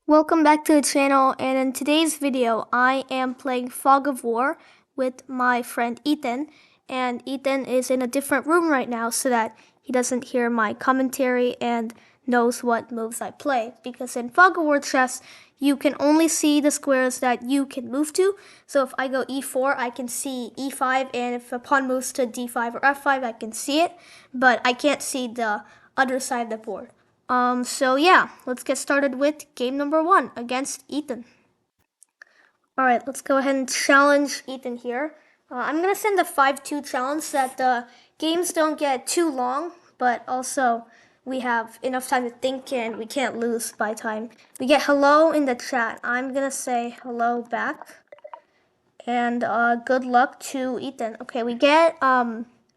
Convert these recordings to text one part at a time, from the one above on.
Welcome back to the channel, and in today's video I am playing Fog of War with my friend Ethan, and Ethan is in a different room right now so that he doesn't hear my commentary and knows what moves I play, because in Fog of War chess you can only see the squares that you can move to. So if I go e4 I can see e5, and if a pawn moves to d5 or f5 I can see it, but I can't see the other side of the board. So yeah, let's get started with game number 1 against Ethan. Alright, let's go ahead and challenge Ethan here. I'm gonna send a 5-2 challenge so that the games don't get too long, but also we have enough time to think and we can't lose by time. We get hello in the chat. I'm gonna say hello back. And good luck to Ethan. Okay, we get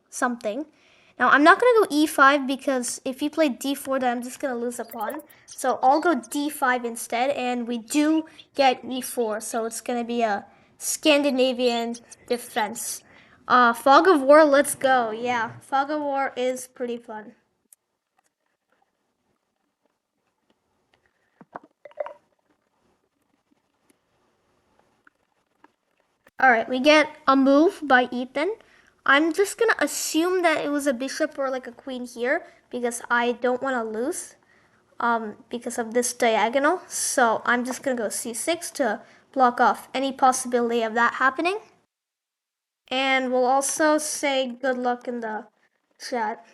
something. Now, I'm not going to go e5 because if he played d4, then I'm just going to lose a pawn. So I'll go d5 instead, and we do get e4, so it's going to be a Scandinavian defense. Fog of War, let's go. Yeah, Fog of War is pretty fun. Alright, we get a move by Ethan. I'm just gonna assume that it was a bishop or like a queen here because I don't want to lose because of this diagonal. So I'm just gonna go c6 to block off any possibility of that happening. And we'll also say good luck in the chat.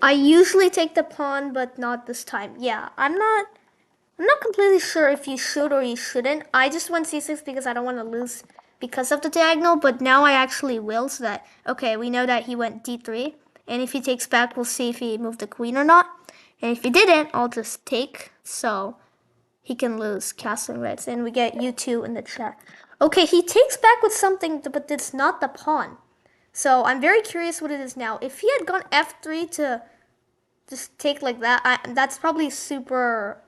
I usually take the pawn, but not this time. Yeah, I'm not completely sure if you should or you shouldn't. I just went c6 because I don't want to lose because of the diagonal, but now I actually will, so that, okay, we know that he went d3, and if he takes back, we'll see if he moved the queen or not. And if he didn't, I'll just take, so he can lose castling reds, and we get u2 in the chat. Okay, he takes back with something, but it's not the pawn. So I'm very curious what it is now. If he had gone f3 to just take like that, that's probably super...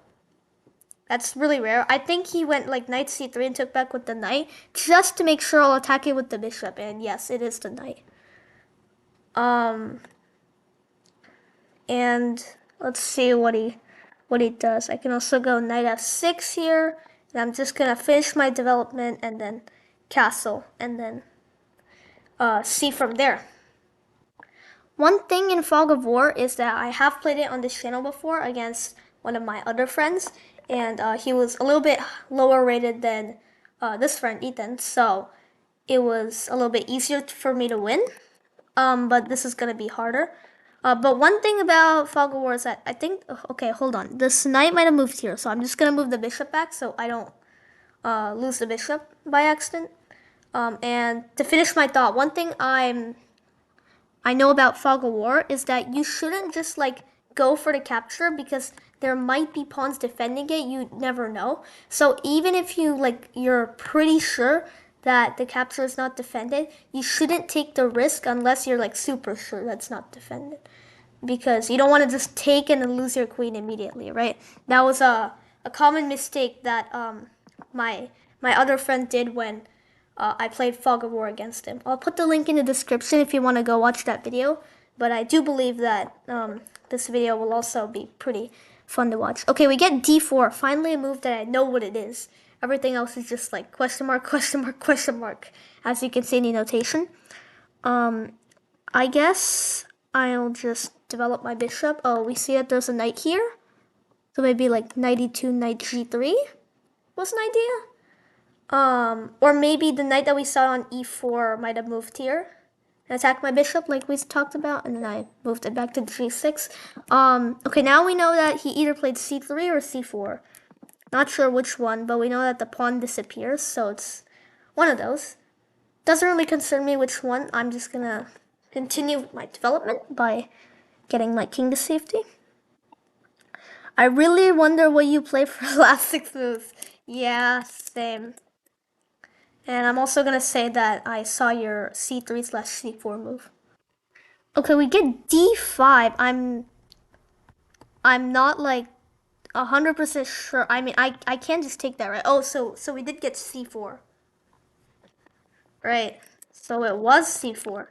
That's really rare. I think he went like knight c3 and took back with the knight just to make sure I'll attack it with the bishop. And yes, it is the knight. And let's see what he does. I can also go knight f6 here, and I'm just gonna finish my development and then castle and then see from there. One thing in Fog of War is that I have played it on this channel before against one of my other friends, and he was a little bit lower rated than this friend, Ethan, so it was a little bit easier for me to win, but this is going to be harder. But one thing about Fog of War is that I think, okay, hold on, this knight might have moved here, so I'm just going to move the bishop back so I don't lose the bishop by accident. And to finish my thought, one thing I know about Fog of War is that you shouldn't just like go for the capture because there might be pawns defending it. You never know. So even if you're pretty sure that the capture is not defended, you shouldn't take the risk unless you're like super sure that's not defended, because you don't want to just take and then lose your queen immediately, right? That was a common mistake that my other friend did when I played Fog of War against him. I'll put the link in the description if you want to go watch that video. But I do believe that this video will also be pretty fun to watch. Okay, we get d4. Finally a move that I know what it is. Everything else is just like question mark, question mark, question mark, as you can see in the notation. I guess I'll just develop my bishop. Oh, we see that there's a knight here. So maybe like knight e2, knight g3 was an idea. Or maybe the knight that we saw on e4 might have moved here and attacked my bishop like we talked about, and then I moved it back to g6. Okay, now we know that he either played c3 or c4. Not sure which one, but we know that the pawn disappears, so it's one of those. Doesn't really concern me which one. I'm just gonna continue my development by getting my king to safety. I really wonder what you play for the last 6 moves. Yeah, same. And I'm also gonna say that I saw your c3/c4 move. Okay, we get d5. I'm not like 100% sure. I mean, I can't just take that, right? Oh, so we did get c4, right? So it was c4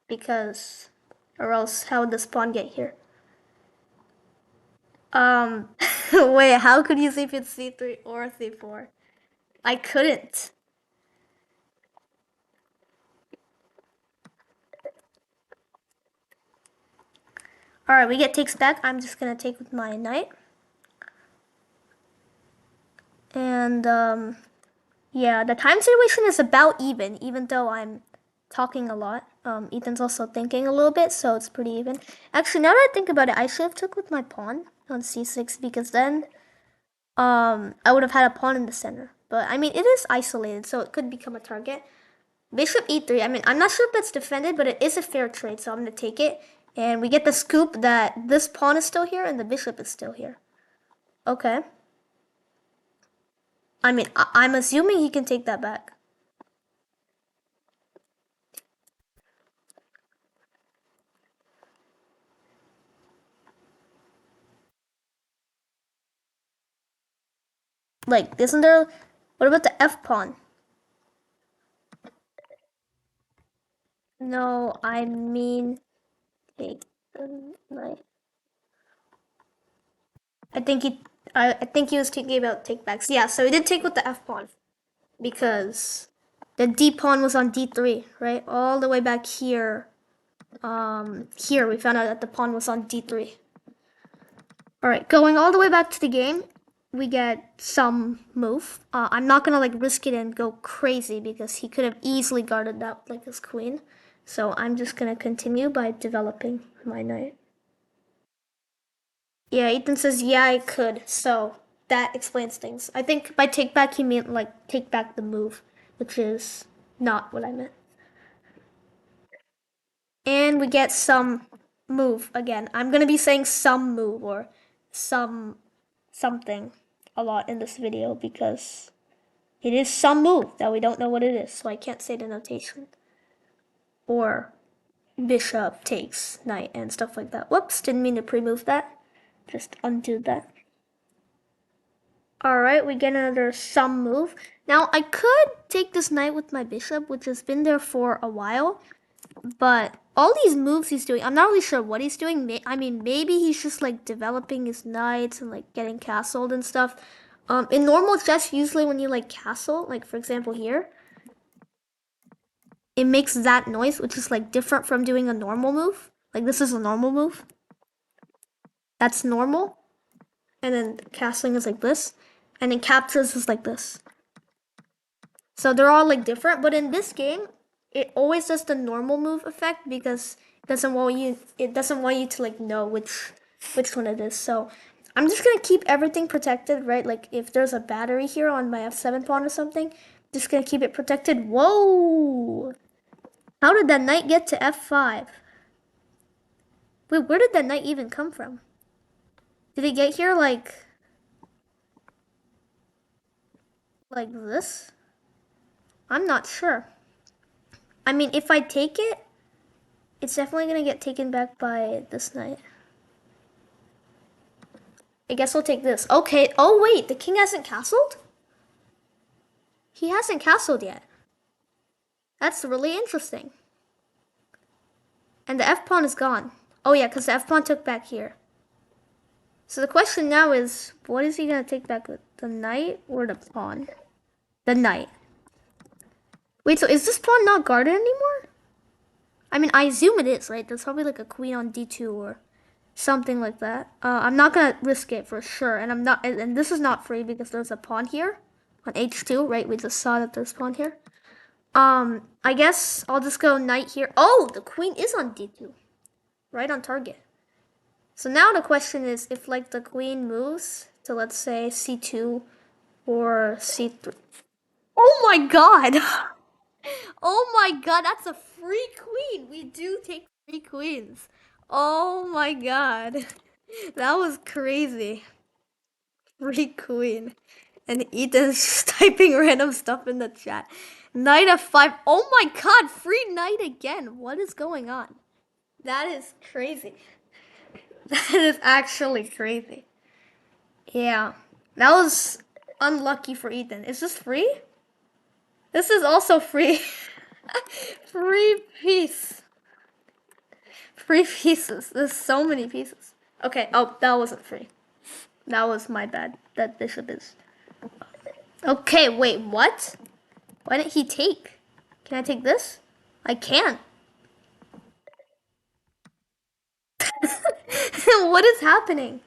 because, or else how would this pawn get here? Wait, how could you see if it's c3 or c4? I couldn't. Alright, we get takes back. I'm just gonna take with my knight. And, yeah, the time situation is about even though I'm talking a lot. Ethan's also thinking a little bit, so it's pretty even. Actually, now that I think about it, I should have took with my pawn on c6 because then, I would have had a pawn in the center. But, I mean, it is isolated, so it could become a target. Bishop e3, I mean, I'm not sure if that's defended, but it is a fair trade, so I'm going to take it. And we get the scoop that this pawn is still here and the bishop is still here. Okay. I mean, I'm assuming he can take that back. Like, isn't there... What about the f pawn? No, I mean... Take the knight. I think he... I think he was thinking about takebacks. Yeah, so he did take with the f pawn. Because the d pawn was on d3, right? All the way back here. Here we found out that the pawn was on d3. Alright, going all the way back to the game, we get some move. I'm not gonna like risk it and go crazy because he could have easily guarded that like his queen. So I'm just gonna continue by developing my knight. Yeah, Ethan says, yeah, I could. So that explains things. I think by take back, he meant like take back the move, which is not what I meant. And we get some move again. I'm gonna be saying some move or some something a lot in this video because it is some move that we don't know what it is, so I can't say the notation. Or bishop takes knight and stuff like that. Whoops, didn't mean to pre-move that. Just undo that. Alright, we get another some move. Now, I could take this knight with my bishop, which has been there for a while. But all these moves he's doing, I'm not really sure what he's doing. I mean, maybe he's just like developing his knights and like getting castled and stuff. In normal chess, usually when you like castle, like for example here, it makes that noise, which is like different from doing a normal move. Like this is a normal move. That's normal. And then castling is like this. And then captures is like this. So they're all like different, but in this game, it always does the normal move effect because it doesn't want you to like know which one it is. So I'm just gonna keep everything protected, right? Like if there's a battery here on my f7 pawn or something, just gonna keep it protected. Whoa! How did that knight get to f5? Wait, where did that knight even come from? Did it get here like this? I'm not sure. I mean, if I take it, it's definitely gonna get taken back by this knight. I guess we'll take this. Okay. Oh, wait. The king hasn't castled? He hasn't castled yet. That's really interesting. And the f-pawn is gone. Oh, yeah, because the f-pawn took back here. So the question now is, what is he going to take back with? The knight or the pawn? The knight. Wait, so is this pawn not guarded anymore? I mean, I assume it is, right? There's probably like a queen on d2 or something like that. I'm not going to risk it for sure. And I'm not, and this is not free because there's a pawn here on h2, right? We just saw that there's pawn here. I guess I'll just go knight here. Oh, the queen is on d2. Right on target. So now the question is if like the queen moves to let's say c2 or c3. Oh my god! Oh my god, that's a free queen! We do take free queens. Oh my god. That was crazy. Free queen. And Ethan's just typing random stuff in the chat. Knight f5. Oh my god, free knight again. What is going on? That is crazy. That is actually crazy. Yeah. That was unlucky for Ethan. Is this free? This is also free. Free piece. Free pieces. There's so many pieces. Okay. Oh, that wasn't free. That was my bad. That bishop is. Okay, wait, what? Why didn't he take? Can I take this? I can't. What is happening?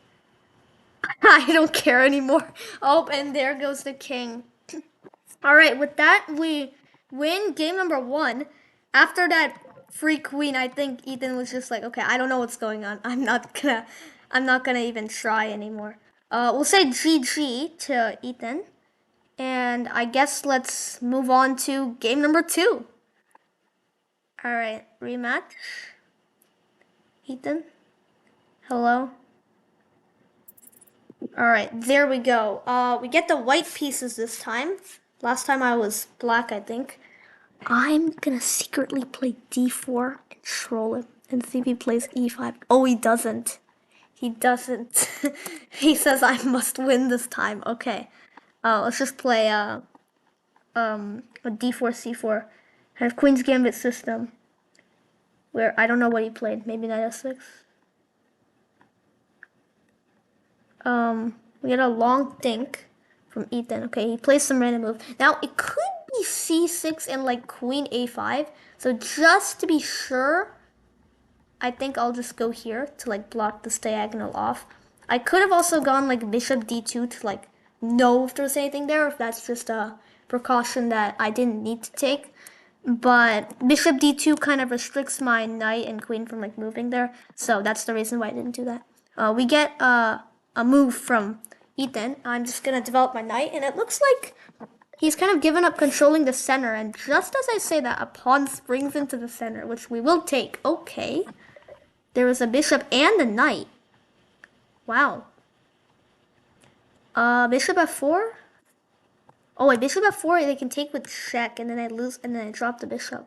I don't care anymore. Oh, and there goes the king. All right, with that, we win game number one. After that free queen, I think Ethan was just like, okay, I don't know what's going on. I'm not gonna even try anymore. We'll say GG to Ethan, and I guess let's move on to game number two. All right, rematch. Ethan, hello. All right, there we go. We get the white pieces this time. Last time I was black, I think. I'm gonna secretly play d4 and troll him and see if he plays e5. Oh, he doesn't. He doesn't. He says I must win this time. Okay. Let's just play a d4 c4. I have Queen's Gambit system. Where I don't know what he played. Maybe knight f6. We get a long think from Ethan. Okay, he plays some random move. Now it could be c6 and like queen a5. So just to be sure, I think I'll just go here to like block this diagonal off. I could have also gone like bishop d2 to like know if there's anything there, if that's just a precaution that I didn't need to take. But bishop d2 kind of restricts my knight and queen from like moving there, so that's the reason why I didn't do that. We get a move from Ethan. I'm just gonna develop my knight, and it looks like he's kind of given up controlling the center, and just as I say that, a pawn springs into the center, which we will take. Okay. There was a bishop and a knight. Wow. Bishop f4? Oh, wait, bishop f4 they can take with check, and then I lose, and then I drop the bishop.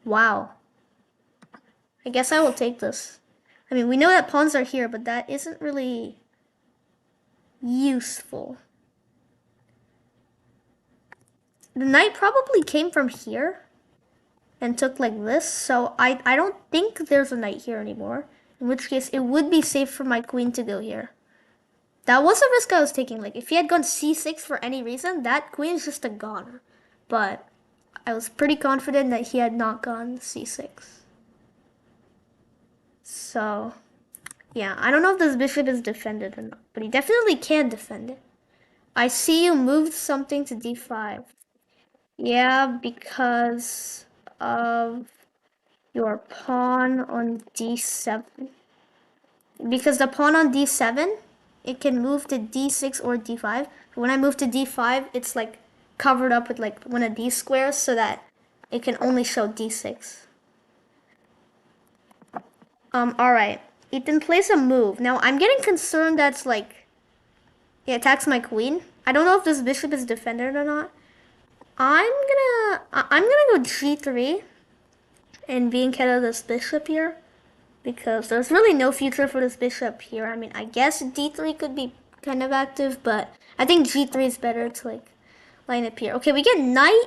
Wow. I guess I will take this. I mean, we know that pawns are here, but that isn't really useful. The knight probably came from here and took like this, so I don't think there's a knight here anymore. In which case, it would be safe for my queen to go here. That was a risk I was taking. Like, if he had gone c6 for any reason, that queen is just a goner. But I was pretty confident that he had not gone c6. So, yeah, I don't know if this bishop is defended or not, but he definitely can defend it. I see you moved something to d5. Yeah, because of your pawn on d7. Because the pawn on d7, it can move to d6 or d5. But when I move to d5, it's like covered up with like one of these squares so that it can only show d6. Alright. Ethan plays a move. Now, I'm getting concerned that's like, it attacks my queen. I don't know if this bishop is defended or not. I'm gonna go g3 and being ahead of this bishop here. Because there's really no future for this bishop here. I mean, I guess d3 could be kind of active, but I think g3 is better to like line up here. Okay, we get knight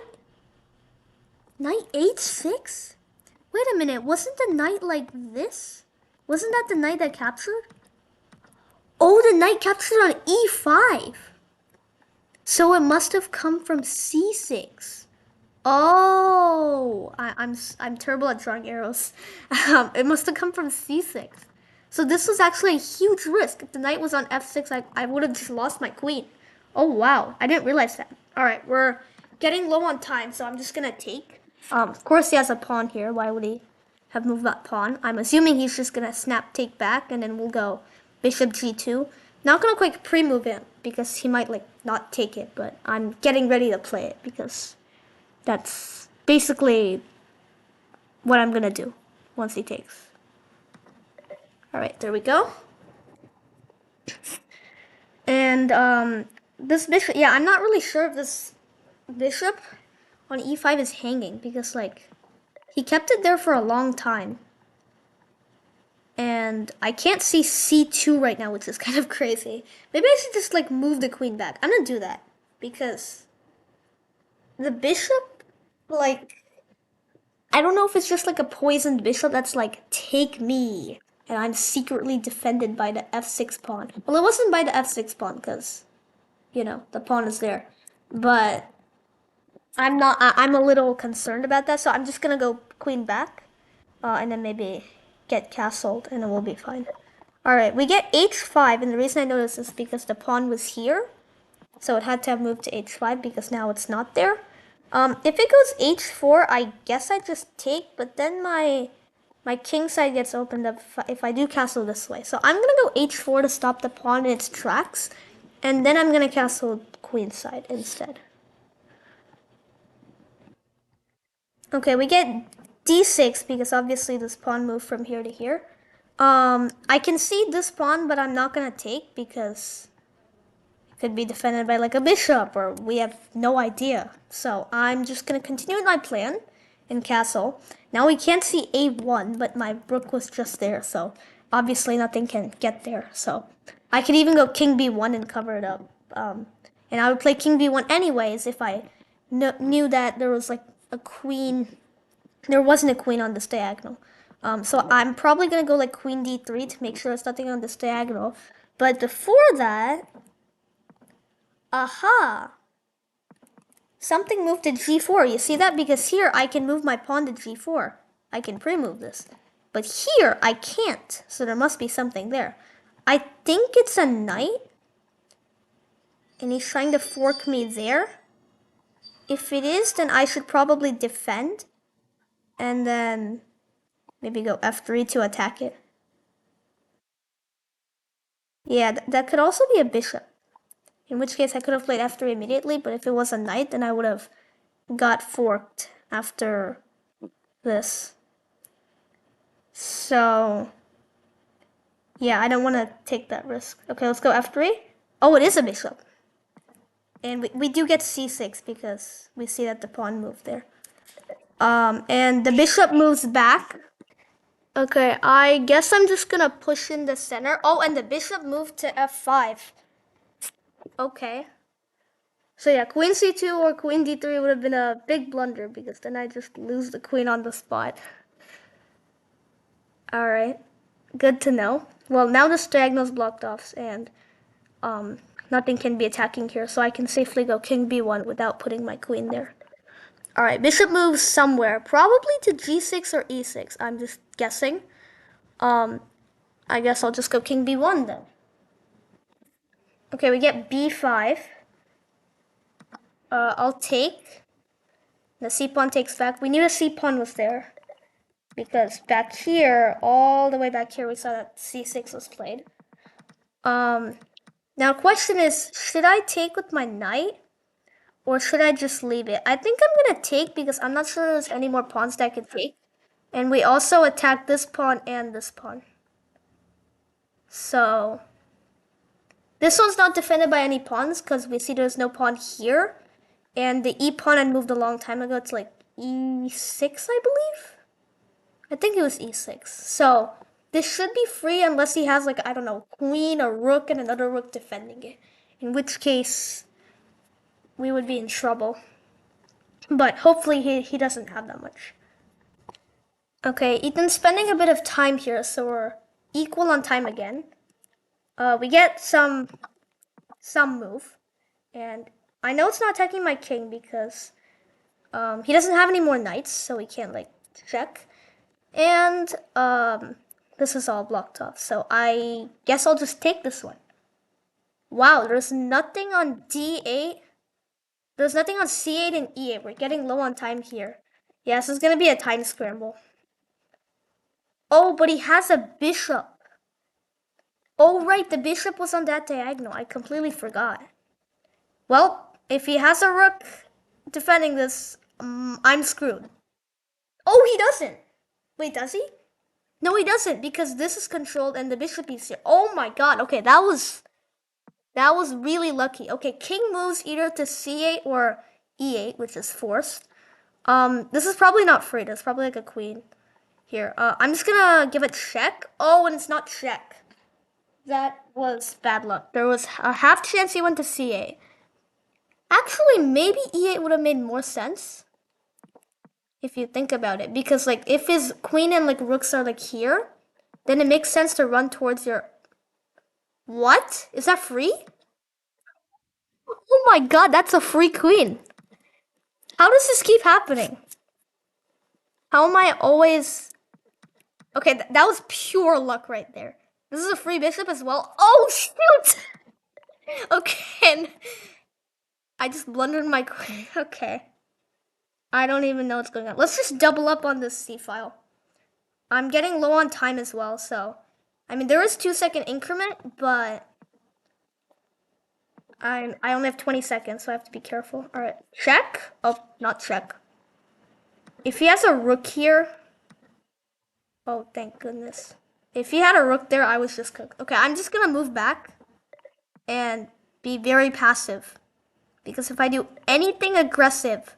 h6? Wait a minute, wasn't the knight like this? Wasn't that the knight that captured? Oh, the knight captured on e5. So it must have come from c6. Oh, I'm terrible at drawing arrows. It must have come from c6. So this was actually a huge risk. If the knight was on f6, I would have just lost my queen. Oh wow, I didn't realize that. All right, we're getting low on time, so I'm just gonna take. Of course he has a pawn here. Why would he have moved that pawn? I'm assuming he's just gonna snap take back, and then we'll go bishop g2. Not gonna quite pre-move it because he might like not take it, but I'm getting ready to play it because that's basically what I'm gonna do once he takes. Alright, there we go. And this bishop, yeah, I'm not really sure if this bishop on e5 is hanging because like he kept it there for a long time. And I can't see c2 right now, which is kind of crazy. Maybe I should just like move the queen back. I'm gonna do that because the bishop, like, I don't know if it's just like a poisoned bishop that's like, take me. and I'm secretly defended by the f6 pawn. Well, it wasn't by the f6 pawn because, you know, the pawn is there. But I'm not, I'm a little concerned about that, so I'm just gonna go queen back, and then maybe get castled, and it will be fine. Alright, we get h5, and the reason I noticed is because the pawn was here, so it had to have moved to h5 because now it's not there. If it goes h4, I guess I just take, but then my king side gets opened up if I do castle this way. So I'm gonna go h4 to stop the pawn in its tracks, and then I'm gonna castle queen side instead. Okay, we get d6 because obviously this pawn moved from here to here. I can see this pawn, but I'm not gonna take because it could be defended by like a bishop, or we have no idea. So I'm just gonna continue with my plan in castle. Now we can't see a1, but my rook was just there, so obviously nothing can get there. So I could even go king b1 and cover it up. And I would play king b1 anyways if I knew that there was like a queen. There wasn't a queen on this diagonal. So I'm probably gonna go like queen d3 to make sure there's nothing on this diagonal. But before that, aha! Something moved to g4. You see that? Because here I can move my pawn to g4. I can pre-move this. But here I can't. So there must be something there. I think it's a knight. And he's trying to fork me there. If it is, then I should probably defend. And then maybe go f3 to attack it. Yeah, that could also be a bishop. In which case I could have played f3 immediately, but if it was a knight, then I would have got forked after this. So, yeah, I don't want to take that risk. Okay, let's go f3. Oh, it is a bishop. And we do get c6 because we see that the pawn moved there. And the bishop moves back. Okay, I guess I'm just gonna push in the center. Oh, and the bishop moved to f5. Okay. So yeah, queen c2 or queen d3 would have been a big blunder because then I just lose the queen on the spot. Alright, good to know. Well, now this diagonal's blocked off and nothing can be attacking here, so I can safely go king b1 without putting my queen there. Alright, bishop moves somewhere, probably to g6 or e6. I'm just guessing. I guess I'll just go king b1 then. Okay, we get b5. I'll take. The c pawn takes back. We knew the c pawn was there because back here, all the way back here, we saw that c6 was played. Now question is, should I take with my knight or should I just leave it? I think I'm gonna take because I'm not sure there's any more pawns that I can take. And we also attack this pawn and this pawn. So this one's not defended by any pawns because we see there's no pawn here. And the e pawn had moved a long time ago. It's like e6, I believe. I think it was e6. So this should be free unless he has like, I don't know, queen, a rook, and another rook defending it. In which case, we would be in trouble. But hopefully he doesn't have that much. Okay, Ethan's spending a bit of time here, so we're equal on time again. We get some move. And I know it's not attacking my king because he doesn't have any more knights, so he can't like check. And this is all blocked off, so I guess I'll just take this one. Wow, there's nothing on d8. There's nothing on c8 and e8. We're getting low on time here. Yeah, this is gonna be a time scramble. Oh, but he has a bishop. Oh, right, the bishop was on that diagonal. I completely forgot. Well, if he has a rook defending this, I'm screwed. Oh, he doesn't. Wait, does he? No, he doesn't because this is controlled and the bishop is here. Oh my god. Okay, that was really lucky. Okay, king moves either to c8 or e8, which is forced. This is probably not free. There's probably like a queen here. I'm just gonna give it check. Oh, and it's not check. That was bad luck. There was a half chance he went to c8. Actually, maybe e8 would have made more sense if you think about it, because like if his queen and like rooks are like here, then it makes sense to run towards your... What? Is that free? Oh my god, that's a free queen. How does this keep happening? How am I always... Okay, that was pure luck right there. This is a free bishop as well. Oh, shoot! Okay. I just blundered my queen. Okay. I don't even know what's going on. Let's just double up on this C file. I'm getting low on time as well, so... I mean, there is 2-second increment, but... I only have 20 seconds, so I have to be careful. Alright, check. Oh, not check. If he has a rook here... Oh, thank goodness. If he had a rook there, I was just cooked. Okay, I'm just gonna move back and be very passive. Because if I do anything aggressive...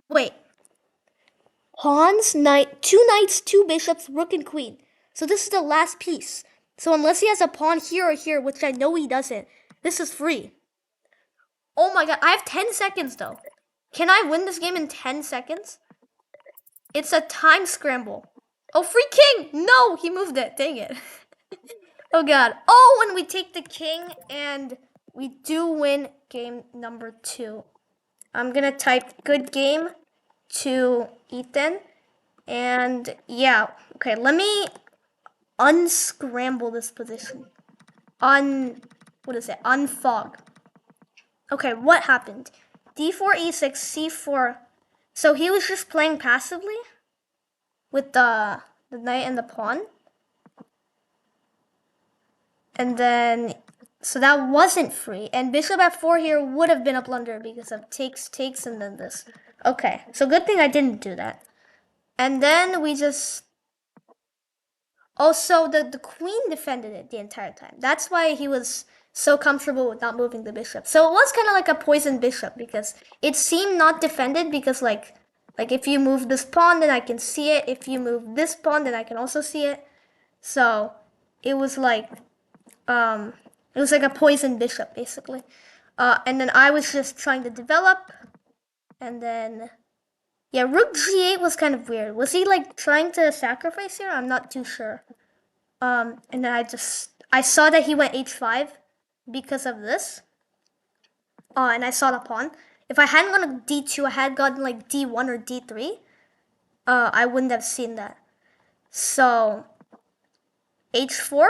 Wait. Pawns, knight, 2 knights, 2 bishops, rook, and queen. So this is the last piece. So unless he has a pawn here or here, which I know he doesn't, this is free. Oh my god, I have 10 seconds though. Can I win this game in 10 seconds? It's a time scramble. Oh, free king! No, he moved it. Dang it. Oh god. Oh, and we take the king, and we do win game number 2. I'm gonna type good game to Ethan. And yeah, okay, let me unscramble this position. Unfog. Okay, what happened? D4, E6, C4. So he was just playing passively with the knight and the pawn. And then, so that wasn't free. And bishop f4 here would have been a blunder because of takes, and then this. Okay, so good thing I didn't do that. And then we just... Also, the queen defended it the entire time. That's why he was so comfortable with not moving the bishop. So it was kind of like a poisoned bishop because it seemed not defended because like if you move this pawn, then I can see it. If you move this pawn, then I can also see it. So it was like a poisoned bishop basically. And then I was just trying to develop, and then yeah, rook g8 was kind of weird. Was he like trying to sacrifice here? I'm not too sure. And then I saw that he went h5 because of this. And I saw the pawn. If I hadn't gone to d2, I had gotten like d1 or d3. I wouldn't have seen that. So h4,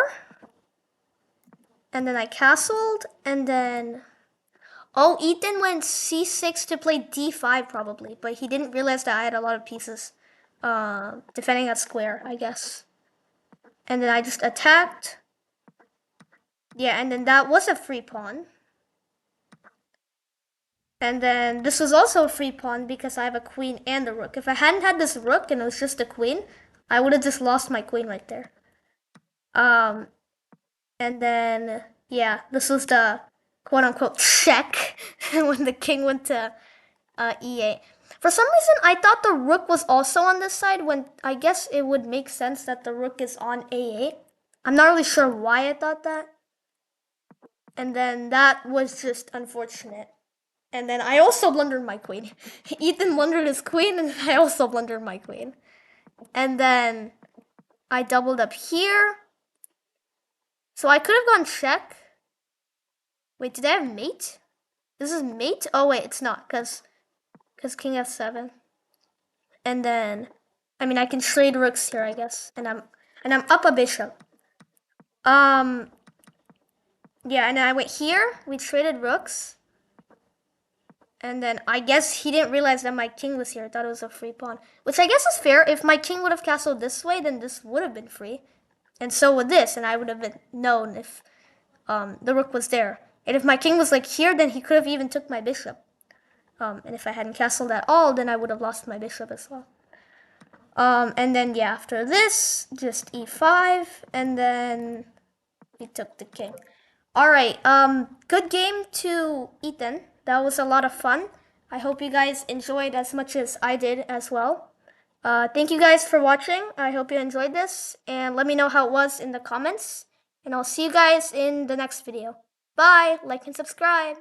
and then I castled, and then Ethan went c6 to play d5 probably, but he didn't realize that I had a lot of pieces defending that square, I guess. And then I just attacked. Yeah, and then that was a free pawn. And then this was also a free pawn because I have a queen and a rook. If I hadn't had this rook and it was just a queen, I would have just lost my queen right there. And then, yeah, this was the quote-unquote check when the king went to e8. For some reason, I thought the rook was also on this side when I guess it would make sense that the rook is on a8. I'm not really sure why I thought that. And then that was just unfortunate. And then I also blundered my queen. Ethan blundered his queen, and I also blundered my queen. And then I doubled up here. So I could have gone check. Wait, did I have mate? This is mate? Oh wait, it's not, because king f7. And then, I mean, I can trade rooks here, I guess. And I'm up a bishop. Yeah, and then I went here. We traded rooks. And then I guess he didn't realize that my king was here. I thought it was a free pawn. Which I guess is fair. If my king would have castled this way, then this would have been free. And so would this. And I would have been known if the rook was there. And if my king was like here, then he could have even took my bishop. And if I hadn't castled at all, then I would have lost my bishop as well. And then, yeah, after this, just e5. And then he took the king. All right, good game to Ethan. That was a lot of fun. I hope you guys enjoyed as much as I did as well. Thank you guys for watching. I hope you enjoyed this, and let me know how it was in the comments. And I'll see you guys in the next video. Bye, like and subscribe.